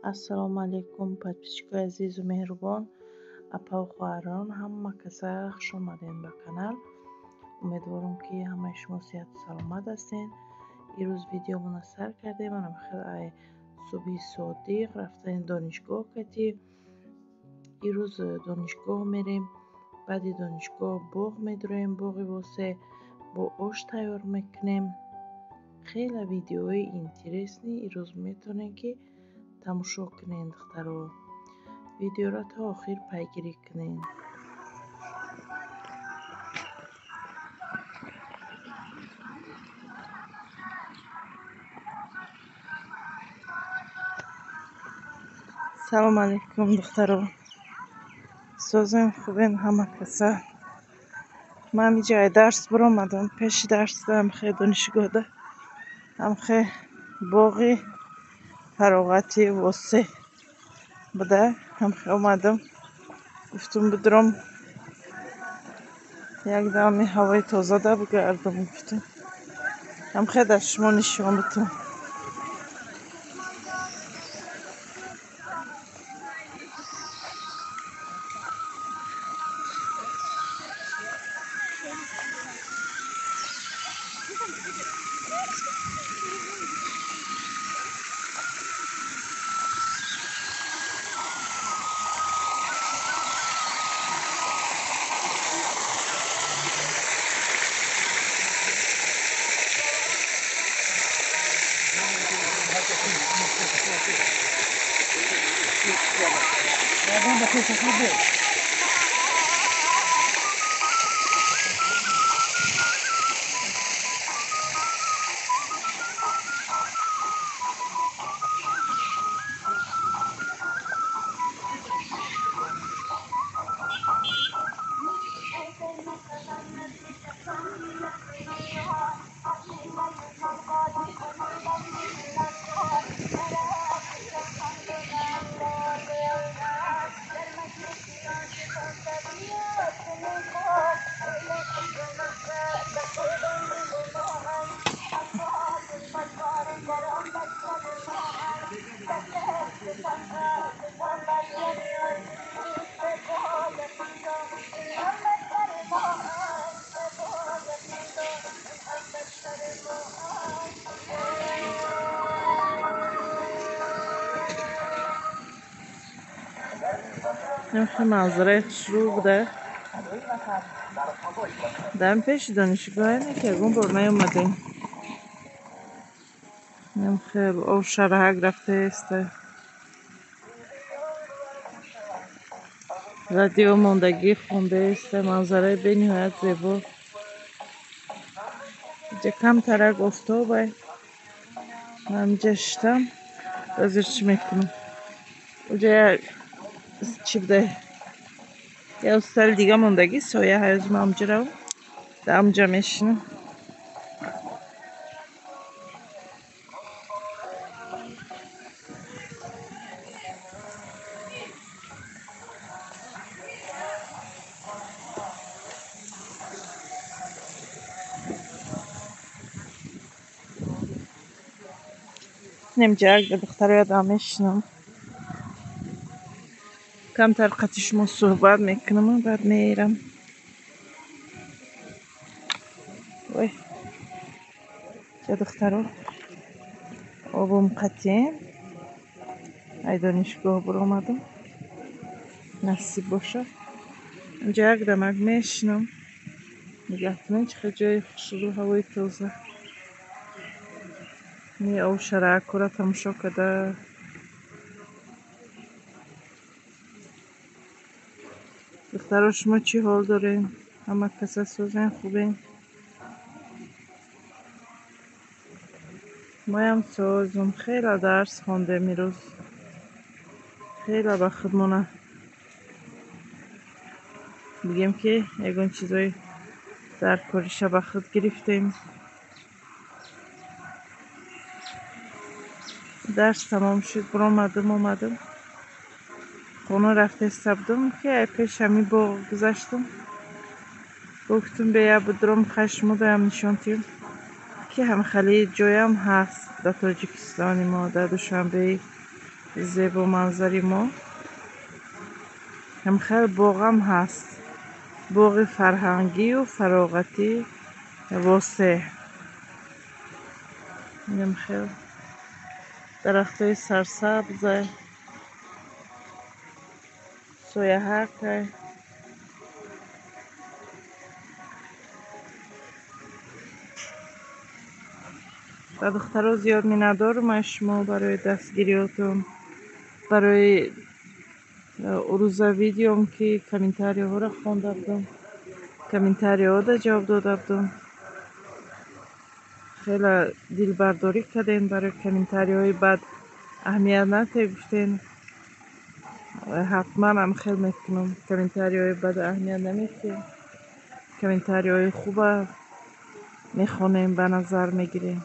Ассалому алайкум, подписчикои азизу меҳрубон, апа ва хоҳарон, ҳама каса хуш омадед ба канал. Умедворам ки ҳамаи шумо сеҳату саломат ҳастед. имрӯз видеомона сар кардем. Манам хеле субҳи содиқ рафтани донишгоҳ кардем. имрӯз донишгоҳ мерем. баъди донишгоҳ боғ медуроем, боғи восеъ бо ош тайёр мекунем. хеле видеои интересни имрӯз метавонед ки тамошо кунед духтаро. видеоро то охир пайгирӣ кунед. салому алайкум духтаро. созем хубен ҳама каса. ман ҷай дарс биромадам. пеши дарс ҳамхе донишгоҳда ҳамхе боғи фароғати восеъ буда ҳамхе омадам. гуфтум бидурам якдами ҳавои тозада бигардам. гуфтум ҳамхе дар шумо нишон битам. نمیخواه منظره شروع بوده. دم پیش دانشگاه اینه که اون بار نیومدیم. نمیخواه او شرحک رفته است. رادیو موندگی خونده است. منظره به نهایت زیبا. اینجا کم ترک افتابه. من اینجا شدم. بازرچ میکنم. اونجا چی بوده؟ یه استال دیگه موندگی سایه هایز ما همجا رو در همجا میشنم. نمیجا اگه دختر یادم میشنم. کمتر قطعش ما صحبت میکنم و بعد میرم. وای چه دخترها آبم قطعیم. ای دانشگاه برآمدم. نصیب باشه. اینجا یک دمک میشنم. نگاه کنین چه جای خوشرو هوای تازه. می او شرک را تماشا کرده. دخترها شما چی حال دارین؟ همه کسا سوزن خوبین؟ ما هم سوزم خیلی درس خونده میروز. خیلی با خودمونه بگیم که یکون چیزای در کاریش با خود گرفتیم. درس تمام شد برآمدم. خونه رفته استبدم که پیش همی باغ گذشتم. گفتم بیا بدرم خشمو بهم نشان تیم که هم خیلی جایم هست در تاجیکستان ما در دوشنبه زیبا منظری ما هم خیلی باغم هست، باغ فرهنگی و فراغتی واسع. هم خیلی درختای سرسبز سویهک. و دخترها زیاد می ندارم شما برای دستگیریاتون، برای روز ویدیوم که کامنتاری ها را خونده بودم، کامنتاری ها را جواب داده بودم. خیلی دل برداری کردین برای کامنتاری های بد، اهمیت نتیفتین. حتما هم خیلی میکنم کامنتاری های بد اهمیت نمیکنم، کامنتاری های خوب میخونیم به نظر میگیریم.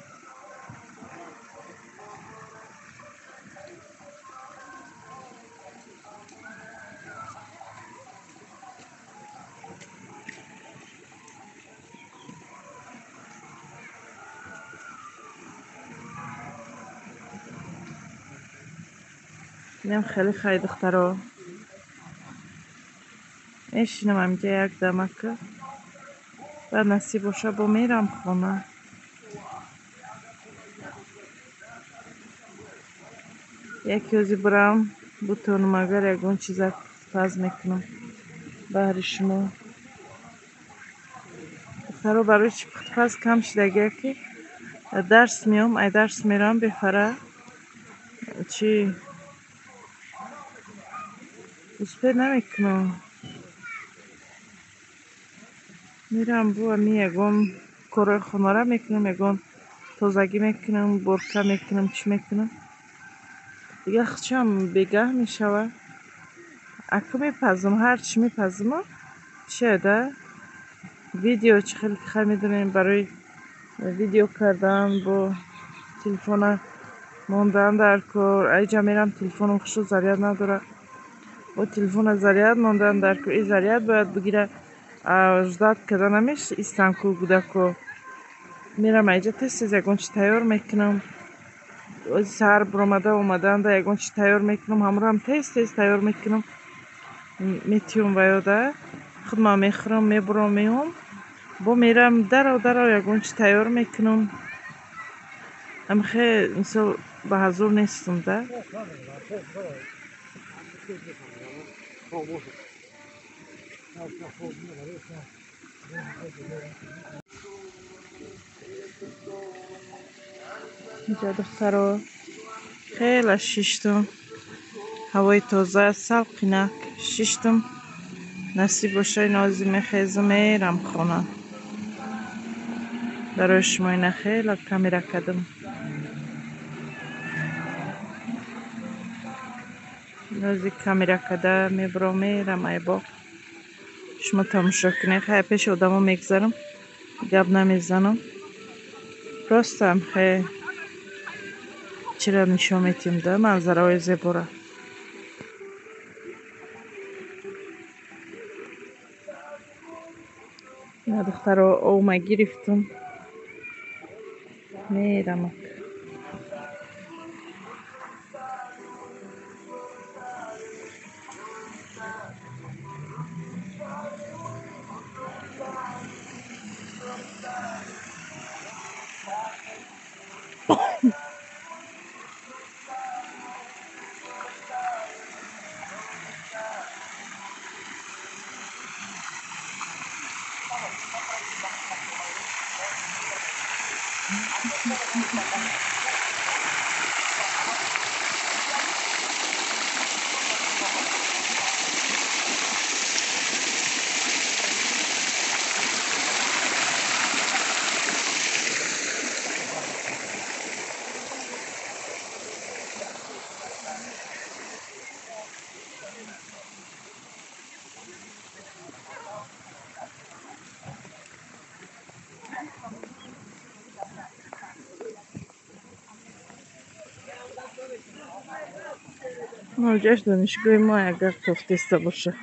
اینم خیلی خیلی دخترها میشینم همینجا یک دمکه و نصیب باشه با میرم خونه. یکی روزی برم بتونم اگر یکون چیز پز میکنم بهر شما. دخترها برای چی پز کم شدگه که درس میام، ای درس میرم بفره چی اسپید نمیکنم، میرم بو امی یکون کار خونه را میکنم، یکون تازگی میکنم، برکه میکنم، چی میکنم دیگه خچم بگه میشوه. اکا میپزم هر چی میپزم چه ده ویدیو چه خیلی خیلی میدونیم برای ویدیو کردن با تلفن ماندن در کار. ایجا میرم تلفنم خشو زریاد نداره، با تلفن زریاد ماندن در کار. این زریاد باید بگیره اجداد کده نمیش ایستانکو بوده که میرم ایجا تست یکون چی تیار میکنم. سر برامده اومدن ده یکون چی تیار میکنم، همراه هم تست تیار میکنم میتیوم و یاده خودم میخورم میبرم میام با میرم در یکون چی تیار میکنم. هم خیلی مثل به حضور نیستم ده. اینجا دخترها خیلی شیشتم، هوای تازه سلقینک شیشتم. نصیب باشه نازی میخیزم میرم خونه. برای شما اینه خیلی کامیرا کردم، نازی کامیرا کرده میبرم میرم ای با شما تماشا کنی. خیلی پیش آدم ها میگذارم گب نمیزنم، راستم خیلی چرا نشان میتیم ده منظره های زیبا. نه دخترها اومه گرفتم میرم. موجهش دانشگاه ما اگر توفتیسته باشه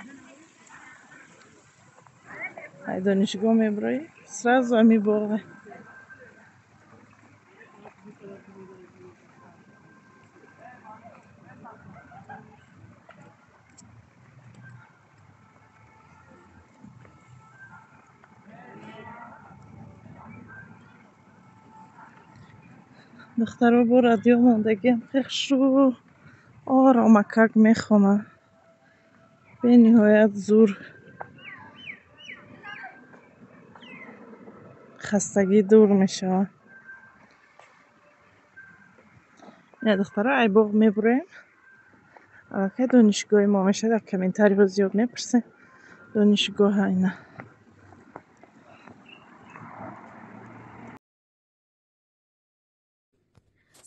ای دانشگاه میبرای سراز همی باغه. دخترها با رادیو ماندگی هم پخش رو آرامکک میخونن. به نهایت زور خستگی دور میشه. نه دخترها ای باغ میبریم که دانشگاه ما میشه. در کمنتری رو زیاد میپرسیم دانشگاه اینا.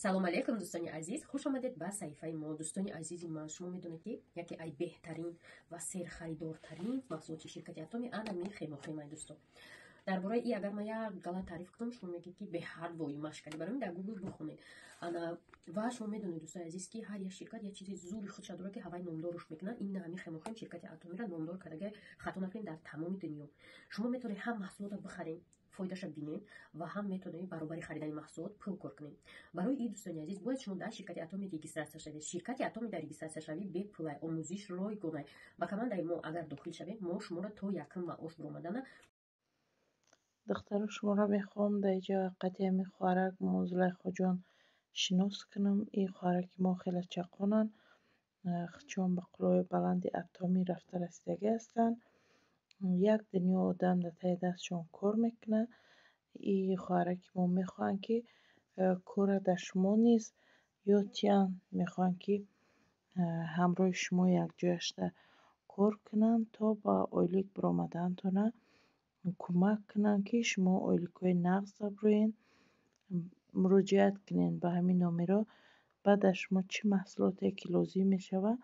салом алейкум дӯстони азиз, хуш омадед ба саҳифаи мо. дӯстони азизи ман, шумо медонед ки яке ай беҳтарин ва серхаридортарин маҳсулоти ширкати атоми анами хемохемаи дӯстон. дар бораи и агар ман як галат таъриф кунам, шумо мегӯед ки беҳад вои машкалӣ. барои дар гугл бихонед. ва шумо медонед дӯстони азиз ки ҳар як ширкат як чизи зури худша дорад ки ҳавай номдорш мекунад. ин ҳами хемохем ширкати атомиро номдор кардага хато накунед дар тамоми дунё. шумо метавонед ҳам маҳсулотро бихаред, фоидаша бинем ва ҳам метавонед баробари харидани маҳсулот пул кор кунед. барои ин дӯстони азиз бояд шумо дар ширкати атоми регистратсия шавед. ширкати атоми дар регистратсия шавӣ бепулай омӯзиш ройгонай. ба командаи мо агар дохил шавед, мо шуморо то якум маош буромадана. دخترها شما را میخوام در اینجا قطعه خوارک ما زلیخا جان شناس کنم. این خوارک ما خیلی چقانن، چون به قلوی بلند اتمی رفته رسیدگی هستن. یک دنیا آدم در تای دستشون کار میکنه. این خوارک ما میخوان که کار در شما نیز یا تیان میخوان که همراه شما یک جایش کار کنن تا با اویلیک برامدن تونه کمک کنن که شما اویلیک‌های نغز بروین. مراجعت کنین به همین نامه. بعد شما چه محصولاتی که لازم میشوه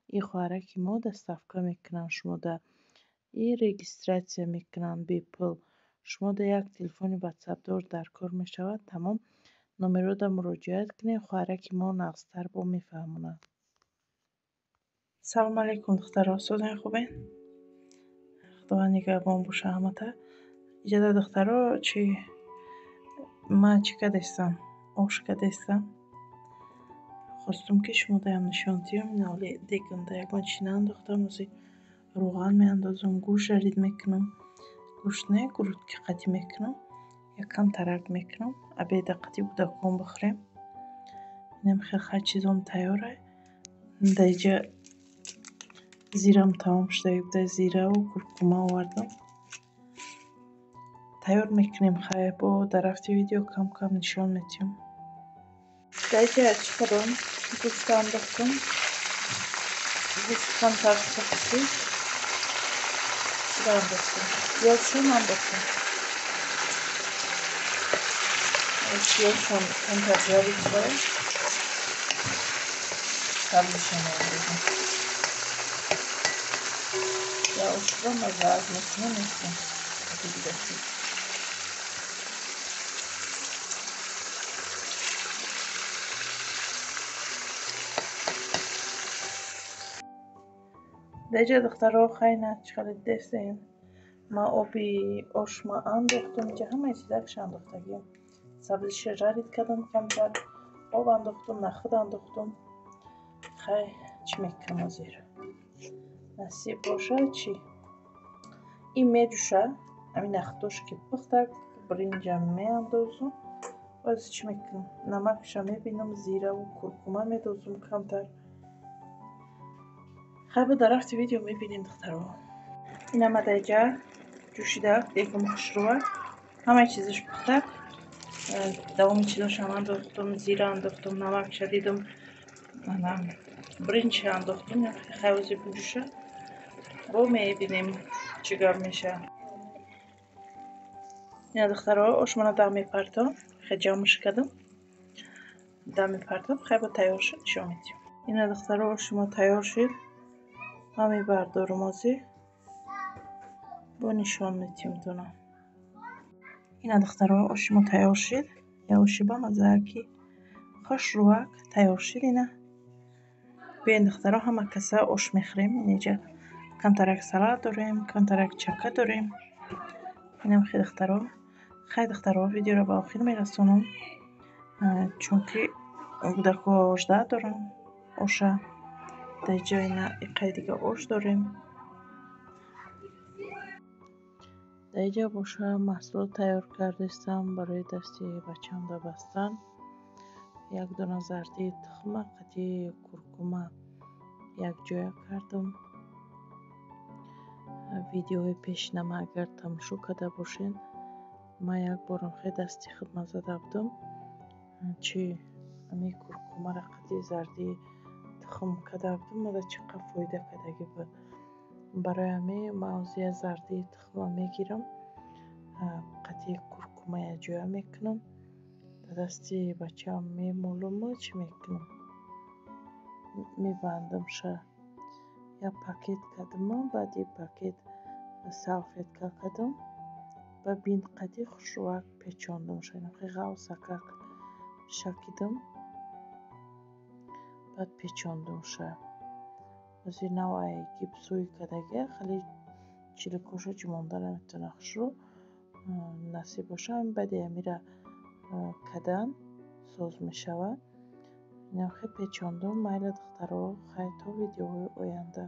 این خوارک ما در صفقه میکنن. شما در این رجیستراسیون میکنن بی پول. شما در یک تلفن واتساپ دار در کار میشود. تمام نامه رو در مراجعت کنین. خوارک ما نغزتر با میفهمونن. سلام علیکم دخترها، صدای خوبین؟ خدا نگهبان باشه همه. اینجا دخترها چی ما چی کدستم آش کدستم خواستم که شما دایم نشانتی هم نالی دیگم دا یک چینه انداختم وزی روغن می اندازم، گوش رید میکنم، گوش نه گرود که قطی میکنم، یک کم ترک میکنم. ابی دقتی بوده کن بخوریم. اینم خیلی چیزم تیاره. دا اینجا زیرم تمام شده بوده. زیره و کرکومه آوردم. تیار میکنیم. خیلی با در رفتی ویدیو کم کم نشان میتیم. در اینجا چیکارم؟ گوشت انداختم. گوشت کم ترک کسی چیزا انداختم. پیازشون انداختم. پیازشون کم ترک جوید شده. سبزشون انداختم. یا اشترا مزه از میکنم نیستم. خیلی دستی. در اینجا دخترها خیلی نچخلی دستیم. ما آبی آشما انداختم. اینجا همه چیزکش انداختگیم. سبزیش رید کردم کمتر. آب انداختم، نخود انداختم. خیلی چی میکنم زیر نصیب باشه چی این میجوشه. همین نخودش که پختک برینجم میاندازم. باز چی میکنم نمکش میبینم، زیره و کرکومه میدازم کمتر. خیلی در رفت ویدیو میبینیم دخترها. این همه دیگه جوشیده دیگه مخشروه همه چیزش پختک. دوامی چیزاش هم انداختم، زیره انداختم، نمکش دیدم، برنج انداختم. خیلی وزی بجوشه با میبینیم چیکار میشه. این دخترها آشمانا در میپرتم. خیلی جمعش کردم در میپرتم. خیلی با تیار شد نشان میدیم. این دخترها آشما تیار شد. همی بردارم ازی با نشان میدیم دونم. این دخترها آشما تیار شد. یا آشی با مزاکی خوش روک تیار شد. اینه بیاین دخترها همه کسا آش میخوریم. اینجا کم ترک سلات داریم، کم ترک چکه داریم. اینم خیلی دخترها ویدیو رو به آخر میرسونم چون که بودک و آشده دارم. آشه در جای نه ایقای دیگه آش داریم. در اینجا باشه محصول تیار کردستم برای دستی بچم دا بستن. як дона зардии тухма, қати куркума якҷоя кардам. видеои пешинама агар тамошо карда бошед, ман як борам хеле дасти хидмат зада будам, чӣ ҳами куркумаро қати зардии тухм карда будам, мада чӣ қадр фоида кардаги буд. барои ҳамин ман ҳозир як зардии тухма мегирам, қати куркума якҷоя мекунам, дар дасти бачаам мемолам, чӣ мекунам, мебандам ша. як пакет кардам, баъди пакет салфетка кардам, ба бинт қади хушрувак печондам, шайнаки ғавсакак шакидам, баъд печондам ша. ҳозир навъи гипсои кадаги хали чиликоша чӣ монда наметавона хушру насиб боша. баъди амира кадан соз мешавад. инам хеле печондам. майли духтаро, хайр то видеоҳои оянда.